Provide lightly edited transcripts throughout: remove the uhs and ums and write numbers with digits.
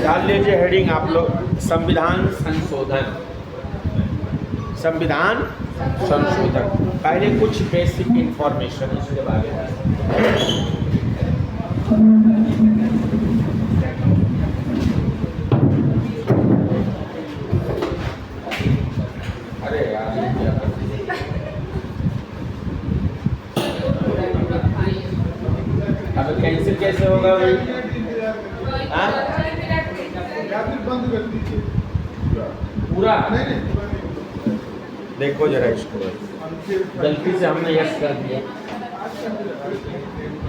डाल लीजिए हेडिंग आप लोग, संविधान संशोधन। संविधान संशोधन, पहले कुछ बेसिक इंफॉर्मेशन इसके बारे में। अरे यार क्या अब कैंसिल कैसे होगा भाई? पूरा देखो जरा इसको, गलती से हमने यस कर दिया,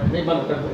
नहीं बंद कर दो।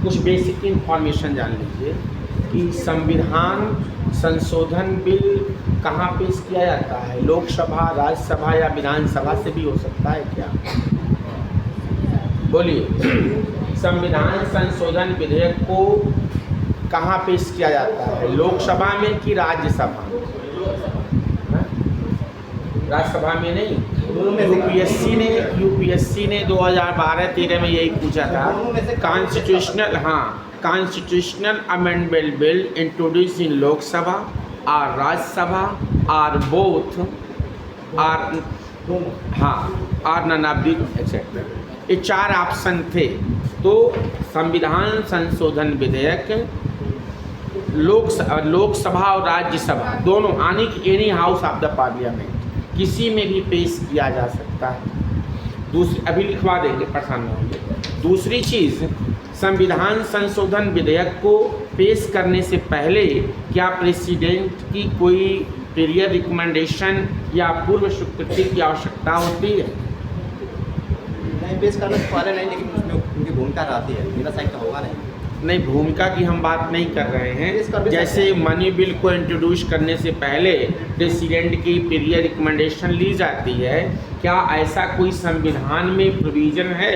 कुछ बेसिक इंफॉर्मेशन जान लीजिए कि संविधान संशोधन बिल कहाँ पेश किया जाता है? लोकसभा, राज्यसभा या विधानसभा से भी हो सकता है क्या? बोलिए। संविधान संशोधन विधेयक को कहाँ पेश किया जाता है? लोकसभा में कि राज्यसभा? राज्यसभा में नहीं। यूपीएससी ने 2012-13 में यही पूछा था। कॉन्स्टिट्यूशनल अमेंडमेंट बिल इंट्रोड्यूस इन लोकसभा और राज्यसभा और बोथ और नन ऑफ द एक्सेप्ट। ये 4 ऑप्शन थे। तो संविधान संशोधन विधेयक लोकसभा और राज्यसभा दोनों, any house of the parliament, किसी में भी पेश किया जा सकता है। दूसरी, अभी लिखवा देंगे, परेशान न होंगे। दूसरी चीज़, संविधान संशोधन विधेयक को पेश करने से पहले क्या प्रेसिडेंट की कोई प्रियर रिकमेंडेशन या पूर्व स्वीकृति की आवश्यकता होती है? नहीं, पेश करने से पहले नहीं, लेकिन उसमें उनकी भूमिका रहती है। बिना साइन का होगा नहीं, भूमिका की हम बात नहीं कर रहे हैं। जैसे मनी बिल को इंट्रोड्यूस करने से पहले प्रेसिडेंट की प्रियर रिकमेंडेशन ली जाती है, क्या ऐसा कोई संविधान में प्रोविजन है?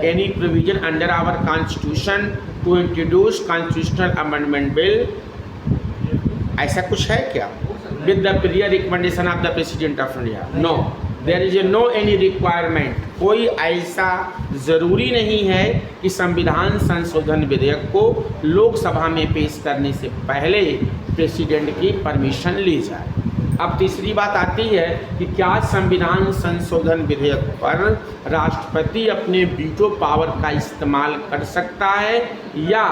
Any provision under our constitution to introduce constitutional amendment bill, ऐसा कुछ है क्या? With the prior recommendation of the president of India? No, there is no any requirement. कोई ऐसा ज़रूरी नहीं है कि संविधान संशोधन विधेयक को लोकसभा में पेश करने से पहले प्रेसिडेंट की परमिशन ली जाए। अब तीसरी बात आती है कि क्या संविधान संशोधन विधेयक पर राष्ट्रपति अपने वीटो पावर का इस्तेमाल कर सकता है, या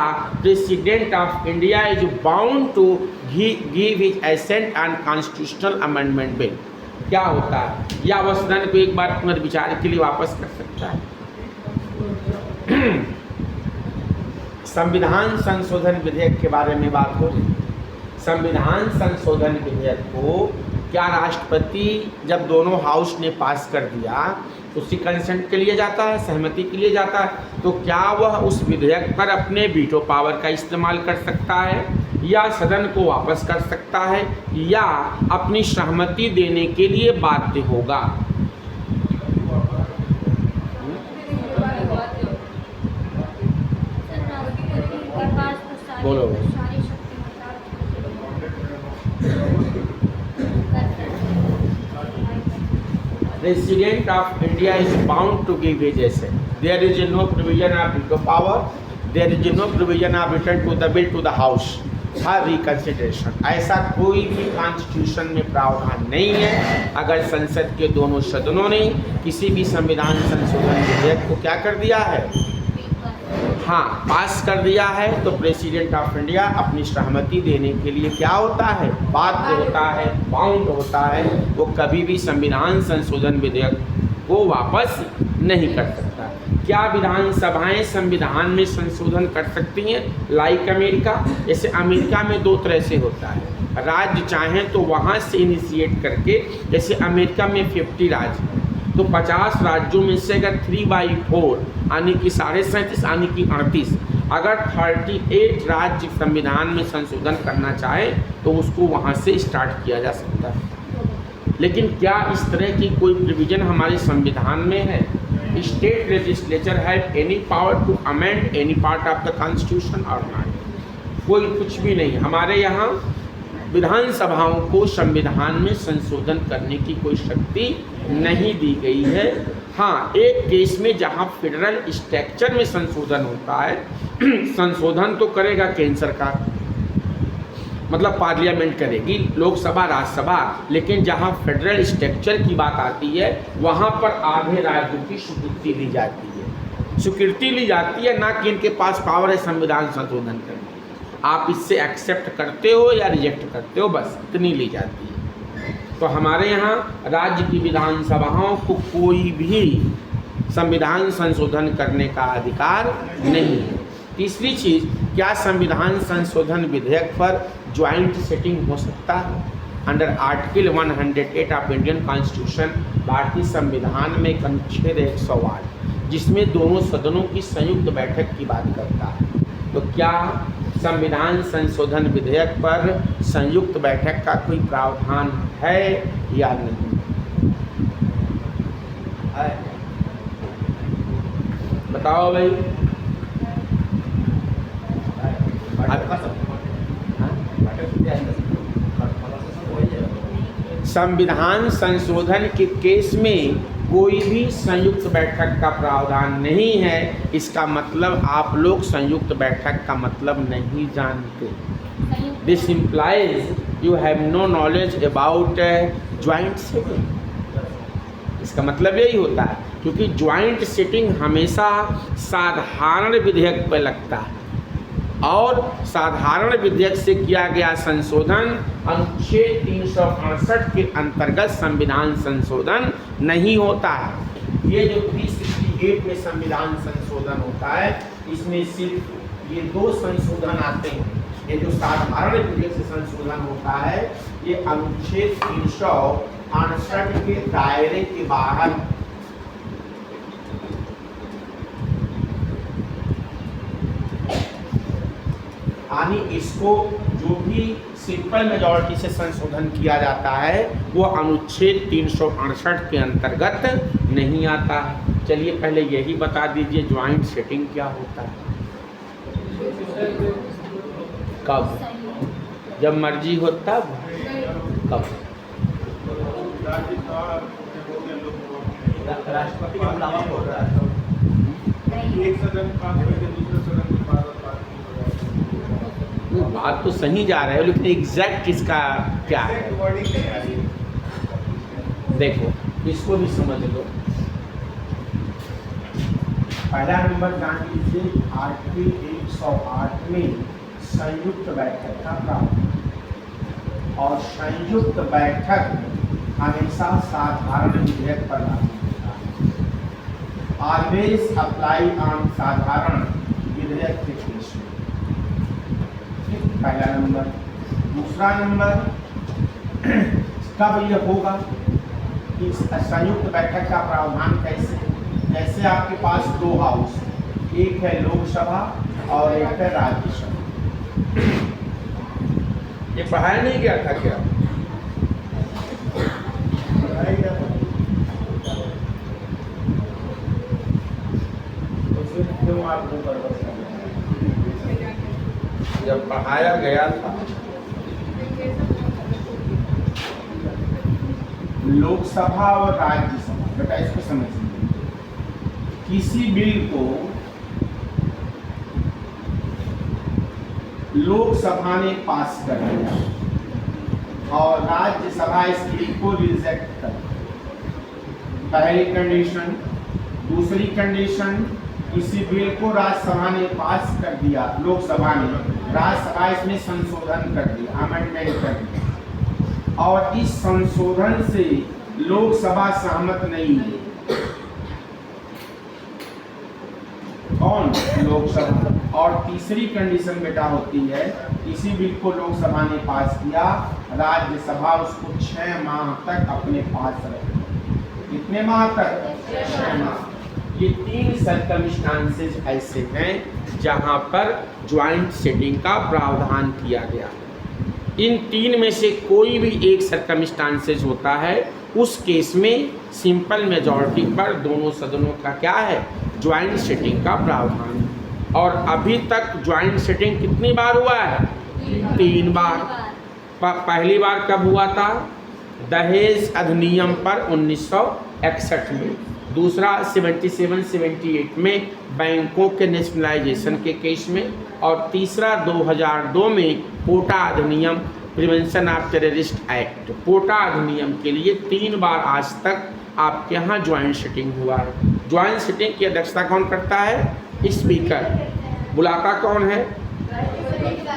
president of India is bound to give his assent on constitutional amendment bill? क्या होता है? या वह सदन को एक बार पुनर्विचार के लिए वापस कर सकता है? संविधान संशोधन विधेयक के बारे में बात हो रही है। संविधान संशोधन विधेयक को क्या राष्ट्रपति जब दोनों हाउस ने पास कर दिया उसकी कंसेंट के लिए जाता है, सहमति के लिए जाता है, तो क्या वह उस विधेयक पर अपने वीटो पावर का इस्तेमाल कर सकता है या सदन को वापस कर सकता है या अपनी सहमति देने के लिए बाध्य होगा? बोलो। President of India is bound to give his assent. There is no provision of veto power. There is no provision of return to the bill to the House for reconsideration. ऐसा कोई भी कॉन्स्टिट्यूशन में प्रावधान नहीं है। अगर संसद के दोनों सदनों ने किसी भी संविधान संशोधन विधेयक को क्या कर दिया है, हाँ पास कर दिया है, तो प्रेसिडेंट ऑफ इंडिया अपनी सहमति देने के लिए क्या होता है, बाध्य होता है, बाउंड होता है। वो कभी भी संविधान संशोधन विधेयक को वापस नहीं कर सकता। क्या विधानसभाएं संविधान में संशोधन कर सकती हैं? लाइक अमेरिका, जैसे अमेरिका में दो तरह से होता है, राज्य चाहें तो वहाँ से इनिशिएट करके, जैसे अमेरिका में 50 राज्य, तो 50 राज्यों में से अगर 3/4 यानी कि 37.5 यानी कि 38, अगर 38 राज्य संविधान में संशोधन करना चाहे तो उसको वहाँ से स्टार्ट किया जा सकता है। लेकिन क्या इस तरह की कोई प्रोविज़न हमारे संविधान में है? State legislature have any power to amend any part of the constitution और नॉट? कोई कुछ भी नहीं। हमारे यहाँ विधानसभाओं को संविधान में संशोधन करने की कोई शक्ति नहीं दी गई है। हाँ, एक केस में जहाँ फेडरल स्ट्रक्चर में संशोधन होता है, संशोधन तो करेगा केंद्र सरकार, मतलब पार्लियामेंट करेगी, लोकसभा राज्यसभा, लेकिन जहाँ फेडरल स्ट्रक्चर की बात आती है वहाँ पर आधे राज्यों की स्वीकृति ली जाती है। स्वीकृति ली जाती है, ना कि इनके पास पावर है संविधान संशोधन करने। आप इससे एक्सेप्ट करते हो या रिजेक्ट करते हो, बस इतनी ली जाती है। तो हमारे यहाँ राज्य की विधानसभाओं को कोई भी संविधान संशोधन करने का अधिकार नहीं है। तीसरी चीज़, क्या संविधान संशोधन विधेयक पर ज्वाइंट सिटिंग हो सकता है? Under article 108 of Indian constitution, भारतीय संविधान में एक अनुच्छेद 108 जिसमें दोनों सदनों की संयुक्त बैठक की बात करता है। तो क्या संविधान संशोधन विधेयक पर संयुक्त बैठक का कोई प्रावधान है या नहीं? बताओ भाई। संविधान संशोधन के केस में कोई भी संयुक्त बैठक का प्रावधान नहीं है। इसका मतलब आप लोग संयुक्त बैठक का मतलब नहीं जानते। This implies you have no knowledge about joint sitting. इसका मतलब यही होता है, क्योंकि ज्वाइंट सिटिंग हमेशा साधारण विधेयक पर लगता है और साधारण विधेयक से किया गया संशोधन अनुच्छेद 368 के अंतर्गत संविधान संशोधन नहीं होता है। ये जो 368 में संविधान संशोधन होता है, इसमें सिर्फ ये दो संशोधन आते हैं। ये जो साधारण विधेयक से संशोधन होता है, ये अनुच्छेद 368 के दायरे के बाहर, यानी इसको जो भी सिंपल मेजॉरिटी से संशोधन किया जाता है वो अनुच्छेद 368 के अंतर्गत नहीं आता है। चलिए पहले यही बता दीजिए ज्वाइंट सिटिंग क्या होता है। कब? जब मर्जी हो तब। कब? राष्ट्रपति का बुलावा हो रहा है, एक सदन पास करके दूसरे सदन के पास। बात तो सही जा रहे हो, लेकिन एग्जैक्ट इसका क्या है? देखो इसको भी समझ लो। पहला नंबर जान लीजिए, आर्टिकल 108 में संयुक्त बैठक का प्रावधान, और संयुक्त बैठक हमेशा साधारण विधेयक पर लागू होता है। ऑलवेज अप्लाई ऑन साधारण विधेयक के केस में। पहला नंबर। दूसरा दूसरा नंबर, कब यह होगा कि संयुक्त बैठक का प्रावधान कैसे, जैसे आपके पास दो हाउस, एक है लोकसभा और एक है राज्यसभा। ये पढ़ाया नहीं गया था क्या? तो फिर क्यों आपको गड़बड़ कर रहे हैं? जब पढ़ाया गया था लोकसभा और राज्यसभा, बेटा इसको समझिए, किसी बिल को लोकसभा ने पास कर दिया और राज्यसभा इस बिल को रिजेक्ट कर दिया, पहली कंडीशन। दूसरी कंडीशन, किसी बिल को राज्यसभा ने पास कर दिया, लोकसभा ने, राज्यसभा इसमें संशोधन कर दिया, अमेंडमेंट कर दिया, और इस संशोधन से लोकसभा सहमत नहीं है। कौन? लोकसभा। और तीसरी कंडीशन बेटा होती है, किसी बिल को लोकसभा ने पास किया, राज्यसभा उसको 6 माह तक अपने पास रखे। कितने माह तक? 6 माह। ये 3 सर्कमस्टांसेस ऐसे हैं जहां पर ज्वाइंट सिटिंग का प्रावधान किया गया है। इन 3 में से कोई भी एक सर्कमस्टांसेस होता है, उस केस में सिंपल मेजॉरिटी पर दोनों सदनों का क्या है? ज्वाइंट सिटिंग का प्रावधान है। और अभी तक ज्वाइंट सिटिंग कितनी बार हुआ है? 3 बार। पहली बार कब हुआ था? दहेज अधिनियम पर 1961 में, दूसरा 77-78 में बैंकों के नेशनलाइजेशन के केस में, और तीसरा 2002 में पोटा अधिनियम, प्रिवेंशन ऑफ टेररिस्ट एक्ट, पोटा अधिनियम के लिए 3 बार आज तक आपके यहाँ ज्वाइंट सिटिंग हुआ है। ज्वाइंट सिटिंग की अध्यक्षता कौन करता है? स्पीकर। बुलाता कौन है?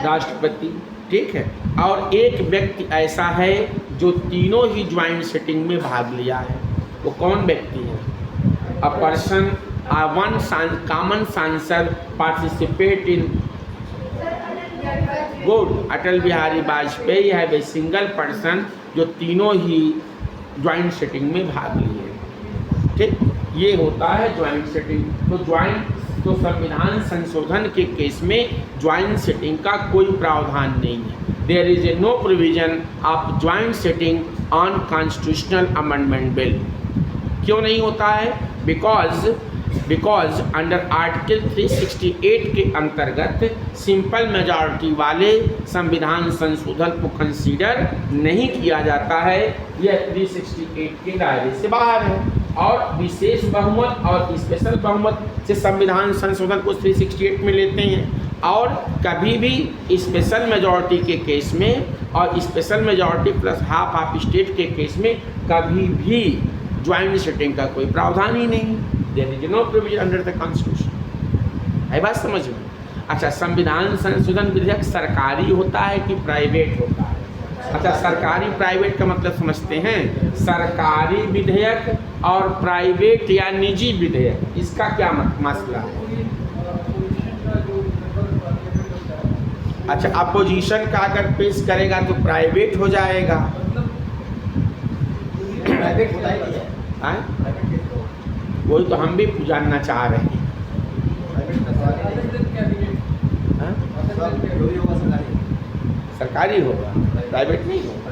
राष्ट्रपति। ठीक है। और एक व्यक्ति ऐसा है जो तीनों ही ज्वाइंट सिटिंग में भाग लिया है। वो कौन व्यक्ति है? अ पर्सन, वन कॉमन सांसद participate in good. Atal Bihari Vajpayee है वे सिंगल पर्सन जो तीनों ही ज्वाइंट सिटिंग में भाग लिए। ठीक, ये होता है ज्वाइंट सिटिंग। तो संविधान संशोधन के केस में ज्वाइंट सिटिंग का कोई प्रावधान नहीं है। There is a no provision of joint sitting on constitutional amendment bill. क्यों नहीं होता है? बिकॉज अंडर आर्टिकल 368 के अंतर्गत सिंपल मेजॉरिटी वाले संविधान संशोधन को कंसीडर नहीं किया जाता है। यह 368 के दायरे से बाहर है। और विशेष बहुमत और स्पेशल बहुमत से संविधान संशोधन को 368 में लेते हैं। और कभी भी स्पेशल मेजॉरिटी के केस में और special majority plus half of state के केस में कभी भी ज्वाइंट सिटिंग का कोई प्रावधान ही नहीं। There is no provision under the constitution. है बात समझ में? अच्छा, संविधान संशोधन विधेयक सरकारी होता है कि प्राइवेट होता है? अच्छा, सरकारी प्राइवेट का मतलब समझते हैं? सरकारी विधेयक और प्राइवेट या निजी विधेयक, इसका क्या मसला है? अच्छा, अपोजिशन का अगर पेश करेगा तो प्राइवेट हो जाएगा। प्राइवेट होता ही है। वही तो हम भी जानना चाह रहे हैं। सरकारी होगा, प्राइवेट नहीं होगा।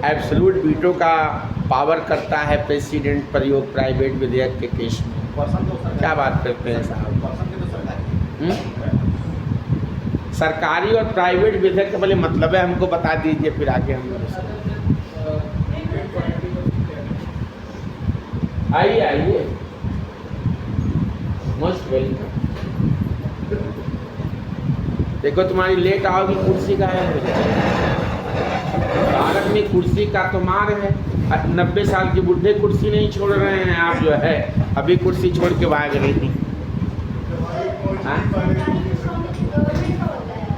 एब्सोल्यूट वीटो का पावर करता है प्रेसिडेंट प्रयोग प्राइवेट विधेयक के केस में। क्या बात करते हैं साहब? सरकारी और प्राइवेट विधेयक का भले मतलब है, हमको बता दीजिए, फिर आगे हम आइए मोस्ट वेलकम। देखो तुम्हारी लेट आओगी, कुर्सी का है। भारत में कुर्सी का तो मार है। 90 साल के बुढ़े कुर्सी नहीं छोड़ रहे हैं। आप जो है अभी कुर्सी छोड़ के भाग रही थी।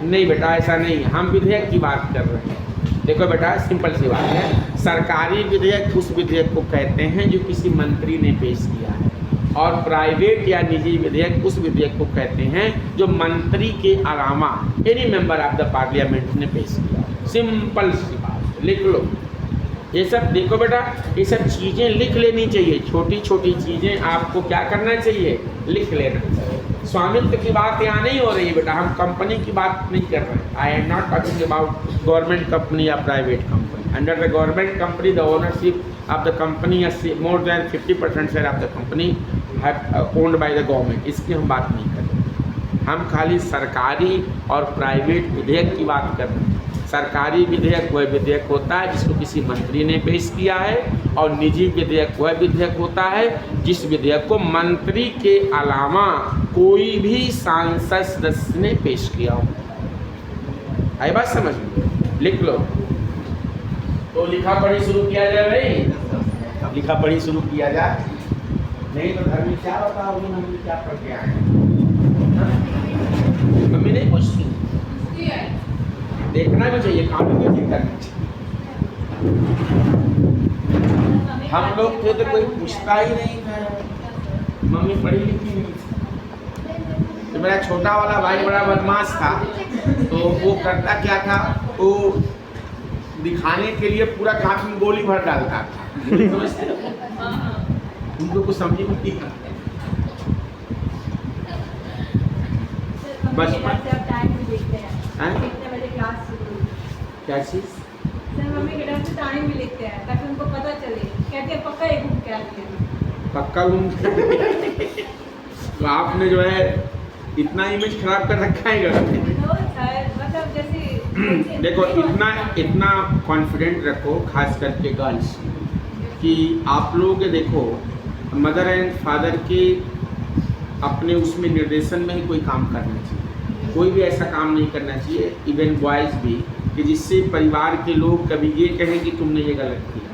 नहीं बेटा, ऐसा नहीं, हम विधेयक की बात कर रहे हैं। देखो बेटा, सिंपल सी बात है। सरकारी विधेयक उस विधेयक को कहते हैं जो किसी मंत्री ने पेश किया है। और प्राइवेट या निजी विधेयक उस विधेयक को कहते हैं जो मंत्री के अलावा any member of the parliament ने पेश किया। सिंपल सी बात, लिख लो। ये सब देखो बेटा, ये सब चीज़ें लिख लेनी चाहिए। छोटी छोटी चीज़ें आपको क्या करना चाहिए, लिख लेना चाहिए। स्वामित्व की बात यहाँ नहीं हो रही है बेटा, हम कंपनी की बात नहीं कर रहे हैं। I am not talking about government company या private company. Under the government company the ownership of the company is more than 50% share of the company have owned by the government। इसकी हम बात नहीं कर रहे, हम खाली सरकारी और प्राइवेट विधेयक की बात कर रहे हैं। सरकारी विधेयक वह विधेयक होता है जिसको किसी मंत्री ने पेश किया है, और निजी विधेयक वह विधेयक होता है जिस विधेयक को मंत्री के अलावा कोई भी सांसद सदस्य ने पेश किया हो। आई बात समझ में, लिख लो। तो लिखा पढ़ी शुरू किया जाए भाई, अब लिखा पढ़ी शुरू किया जाए, नहीं तो घर में क्या बताओगे, मम्मी क्या पढ़ के आए? मम्मी नहीं पूछती, देखना भी चाहिए, काम भी नहीं करना चाहिए। हम लोग थे तो कोई पूछता ही नहीं था, मम्मी पढ़ी लिखी नहीं थी। तो मेरा छोटा वाला भाई बड़ा बदमाश था, तो वो करता क्या था, वो दिखाने के लिए पूरा कांच में गोली भर डालता था। उनको कुछ समझ में नहीं आता। बस टाइम भी देखते हैं, कितने बजे क्लास शुरू हुई। क्या चीज? सर मम्मी के डर से टाइम भी लिखते हैं ताकि उनको पता चले, कहते हैं पक्का एक घूम के आती है, पक्का घूम के। तो आपने जो है इतना इमेज खराब कर रखा है घर में। मतलब जैसे देखो, इतना कॉन्फिडेंट रखो, खास करके गर्ल्स, कि आप लोग देखो मदर एंड फादर के अपने उसमें निर्देशन में ही कोई काम करना चाहिए। कोई भी ऐसा काम नहीं करना चाहिए, इवन बॉयज़ भी, कि जिससे परिवार के लोग कभी ये कहें कि तुमने ये गलत किया।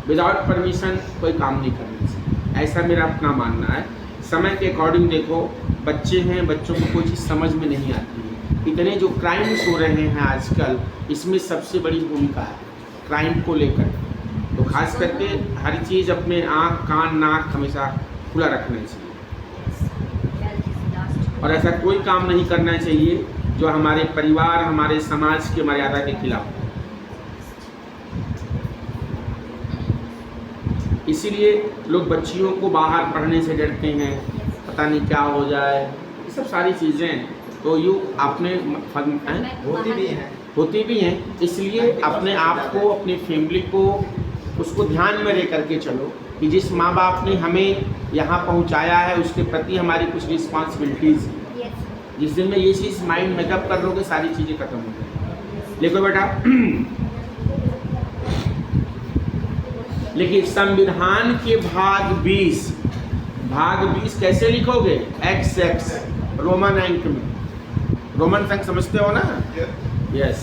विदाउट परमिशन कोई काम नहीं करना चाहिए, ऐसा मेरा अपना मानना है। समय के अकॉर्डिंग देखो, बच्चे हैं, बच्चों को कोई चीज़ समझ में नहीं आती है। इतने जो क्राइम्स हो रहे हैं आजकल, इसमें सबसे बड़ी भूमिका है क्राइम को लेकर। तो खास करके हर चीज़ अपने आँख कान नाक हमेशा खुला रखना चाहिए, और ऐसा कोई काम नहीं करना चाहिए जो हमारे परिवार, हमारे समाज की मर्यादा के खिलाफ। इसीलिए लोग बच्चियों को बाहर पढ़ने से डरते हैं, पता नहीं क्या हो जाए, ये सब सारी चीज़ें तो अपने होती भी हैं। इसलिए अपने आप को, अपनी फैमिली को, उसको ध्यान में रह करके चलो कि जिस माँ बाप ने हमें यहाँ पहुँचाया है उसके प्रति हमारी कुछ रिस्पॉन्सिबिलिटीज़ हैं। जिस दिन में ये चीज़ माइंड मेकअप कर लोगे, सारी चीज़ें खत्म हो जाएंगी। देखो बेटा, लेकिन संविधान के भाग 20 कैसे लिखोगे? XX रोमन अंक में, रोमन अंक समझते हो ना? यस।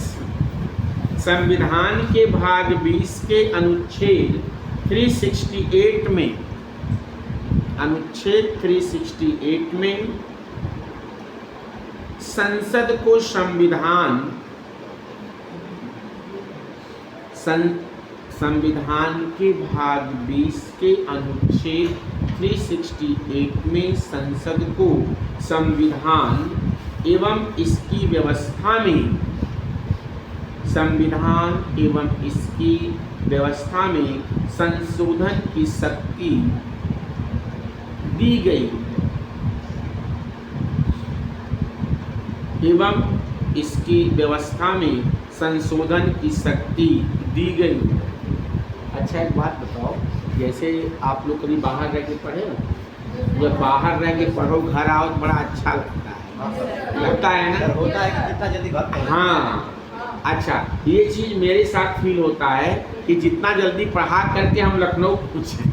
संविधान के भाग 20 के अनुच्छेद 368 में, अनुच्छेद 368 में संसद को संविधान के भाग 20 के अनुच्छेद 368 में संसद को संविधान एवं इसकी व्यवस्था में, संविधान एवं इसकी व्यवस्था में संशोधन की शक्ति दी गई, एवं इसकी व्यवस्था में संशोधन की शक्ति दी गई। अच्छा एक बात बताओ, जैसे आप लोग कभी बाहर रह के पढ़े ना, जब बाहर रह के पढ़ो घर आओ तो बड़ा अच्छा लगता है ना? होता है कि कितना जल्दी घर पहुंच। हाँ, अच्छा ये चीज़ मेरे साथ फील होता है कि जितना जल्दी पढ़ा करके हम लखनऊ पहुँचे,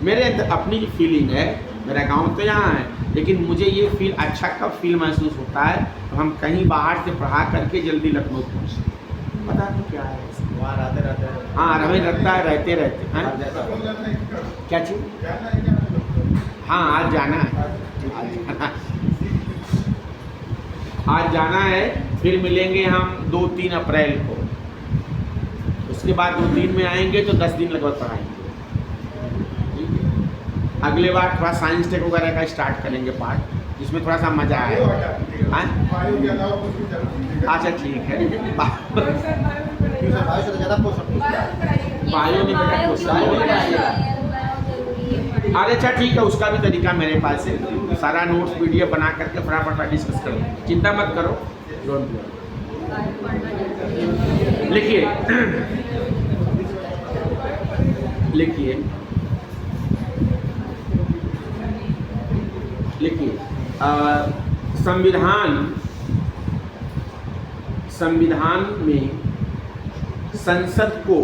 मेरे अंदर अपनी फीलिंग है। मेरा गांव तो यहाँ है, लेकिन मुझे ये फील अच्छा कब फील महसूस होता है तो हम कहीं बाहर से पढ़ा करके जल्दी लखनऊ पहुँचे। पता नहीं क्या है, वहाँ रहते हाँ हमें लगता है रहते क्या चीज़? हाँ आज जाना है, आज जाना है, फिर मिलेंगे हम 2-3 अप्रैल को। उसके बाद 2 दिन में आएंगे तो 10 दिन लगभग पढ़ाएंगे। ठीक है, अगले बार थोड़ा साइंस टेक वगैरह का स्टार्ट करेंगे पार्ट, जिसमें थोड़ा सा मजा आए। अच्छा ठीक है। क्यों सर बायो से तो ज़्यादा पोषण बायो में बेटा क्वेश्चन, अरे अच्छा ठीक है, उसका भी तरीका मेरे पास है, सारा नोट्स पीडीएफ बना करके फटाफट डिस्कस करो, चिंता मत करो, डोंट वरी। लिखिए लिखिए लिखिए संविधान में संसद को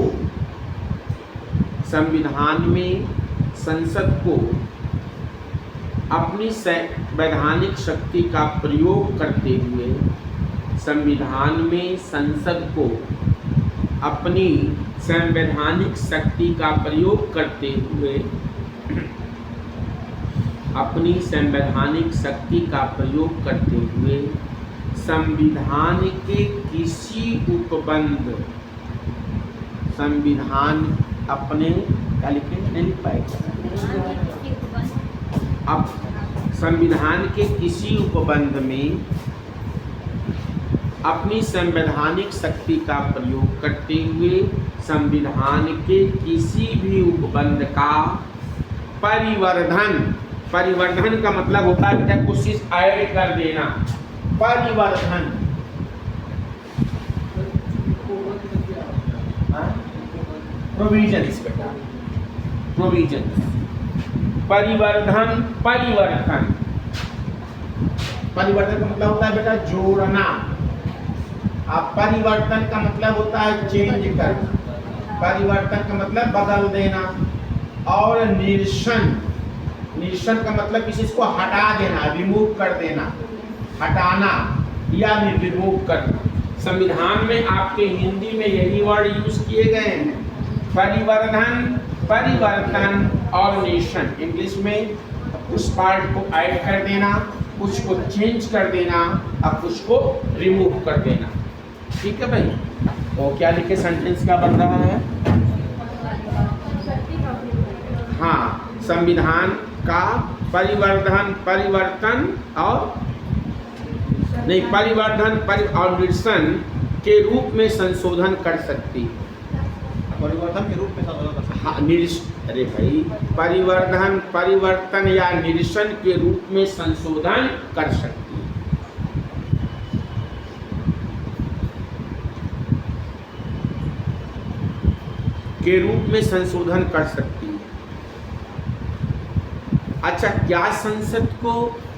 अपनी संवैधानिक शक्ति का प्रयोग करते हुए, संविधान में संसद को अपनी संवैधानिक शक्ति का प्रयोग करते हुए, अपनी संवैधानिक शक्ति का प्रयोग करते हुए संविधान के किसी उपबंध, संविधान अपने क्या लिखे नहीं लिख पाएगा, अब संविधान के किसी उपबंध में अपनी संवैधानिक शक्ति का प्रयोग करते हुए संविधान के किसी भी उपबंध का परिवर्धन का मतलब होता है बेटा कुछ चीज ऐड कर देना, परिवर्धन, प्रोविजन बेटा, प्रोविजन, परिवर्तन का मतलब होता है बेटा जोड़ना, अब परिवर्तन का मतलब होता है चेंज करना, परिवर्तन का मतलब बदल देना, और निरसन का मतलब किसी को हटा देना, रिमूव कर देना, हटाना या रिमूव करना। संविधान में आपके हिंदी में यही वर्ड यूज किए गए हैं, परिवर्तन और निरसन। इंग्लिश में कुछ पार्ट को ऐड कर देना, कुछ को चेंज कर देना और कुछ को रिमूव कर देना। ठीक है भाई, तो क्या लिखे सेंटेंस क्या बन रहा है? हाँ, संविधान का परिवर्तन और निरसन के रूप में संशोधन कर सकती है। परिवर्तन के रूप में संशोधन कर सकती है। हाँ, अरे भाई, परिवर्तन या निरसन के रूप में संशोधन कर सकती है। के रूप में संशोधन कर सकती है। अच्छा, क्या संसद को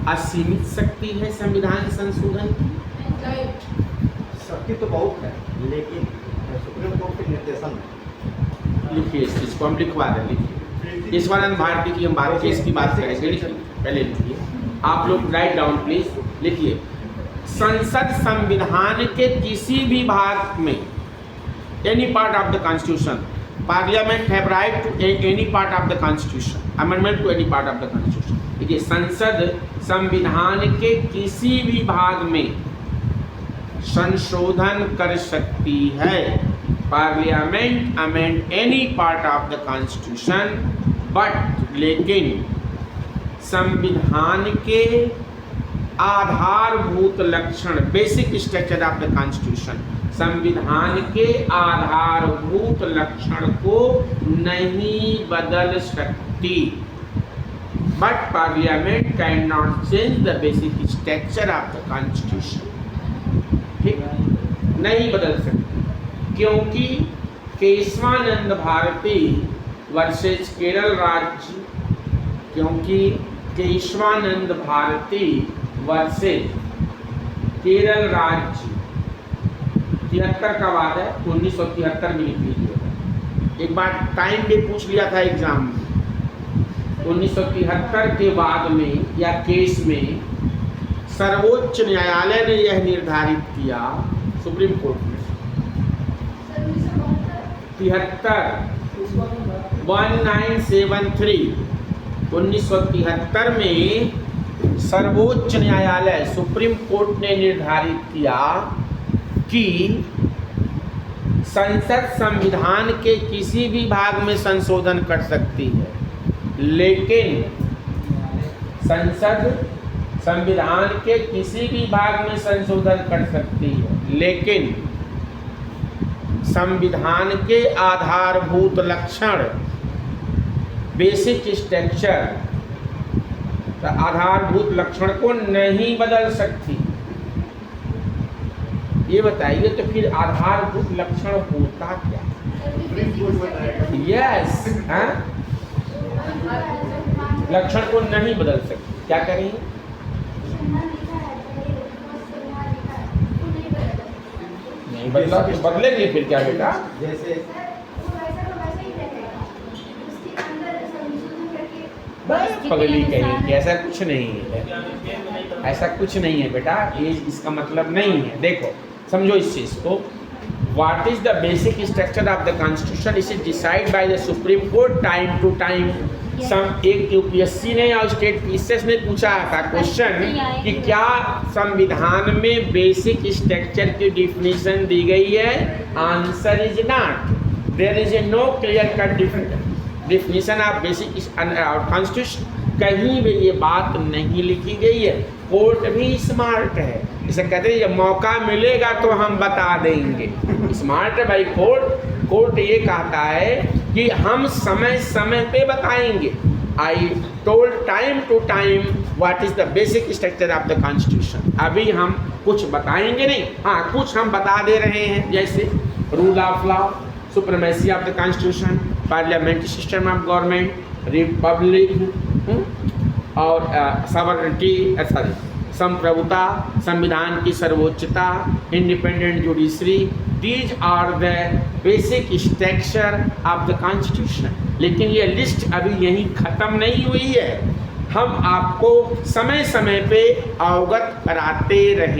असीमित शक्ति है संविधान संशोधन की? शक्ति तो बहुत है, लेकिन सुप्रीम कोर्ट के निर्देशन में। लिखिए, इसको हम लिखवा रहे, लिखिए। ईश्वरन भारती की हम बात केस की बात करेंगे, लिखिए, पहले लिखिए आप लोग, राइट डाउन प्लीज। लिखिए, संसद संविधान के किसी भी भाग में, any part of the constitution, parliament have right to any part of the constitution, amendment to any part of the constitution. देखिए, संसद संविधान के किसी भी भाग में संशोधन कर सकती है। Parliament amend any part of the constitution, but लेकिन संविधान के आधारभूत लक्षण, basic structure of the constitution, संविधान के आधारभूत लक्षण को नहीं बदल सकती। But parliament can not change the basic structure of the constitution. ठीक, नहीं बदल सकती, क्योंकि केशवानंद भारती वर्सेस केरल राज्य, क्योंकि केशवानंद भारती वर्सेस केरल राज्य 73 का बात है, 1973 में लिख लीजिए। एक बार टाइम भी पूछ लिया था एग्जाम में, 1973 के बाद में या केस में सर्वोच्च न्यायालय ने यह निर्धारित किया, सुप्रीम कोर्ट में 1973 में सर्वोच्च न्यायालय, सुप्रीम कोर्ट ने निर्धारित किया कि संसद संविधान के किसी भी भाग में संशोधन कर सकती है। लेकिन संसद संविधान के किसी भी भाग में संशोधन कर सकती है, लेकिन संविधान के आधारभूत लक्षण, बेसिक स्ट्रक्चर, आधारभूत लक्षण को नहीं बदल सकती। ये बताइए तो फिर आधारभूत लक्षण होता क्या? यस, लक्षण को नहीं बदल सकती। क्या करेंगे? नहीं बदला तो बदलेंगे फिर क्या बेटा? जैसे पगली कहीं कि ऐसा कुछ नहीं है, ऐसा कुछ नहीं है बेटा, ये इसका मतलब नहीं है। देखो समझो इस चीज को। What is the basic structure of the constitution is decide by the Supreme Court time to time. एक यूपीएससी ने और स्टेट पीसीएस ने पूछा था क्वेश्चन कि क्या संविधान में बेसिक स्ट्रक्चर की डिफिनीशन दी गई है? Answer is not. There is a no clear cut definition of basic constitution. कहीं भी ये बात नहीं लिखी गई है। कोर्ट भी स्मार्ट है, इसे कहते हैं जब मौका मिलेगा तो हम बता देंगे। स्मार्ट है भाई कोर्ट। कोर्ट ये कहता है कि हम समय समय पे बताएंगे। I told time to time what is the basic structure of the constitution. अभी हम कुछ बताएंगे नहीं, हाँ कुछ हम बता दे रहे हैं, जैसे rule of law, supremacy of the constitution, parliamentary system of government, republic और सॉवरेनिटी, संप्रभुता, संविधान की सर्वोच्चता, independent judiciary. These are the basic structure of the constitution. लेकिन ये लिस्ट अभी यहीं ख़त्म नहीं हुई है, हम आपको समय समय पे अवगत कराते रहे।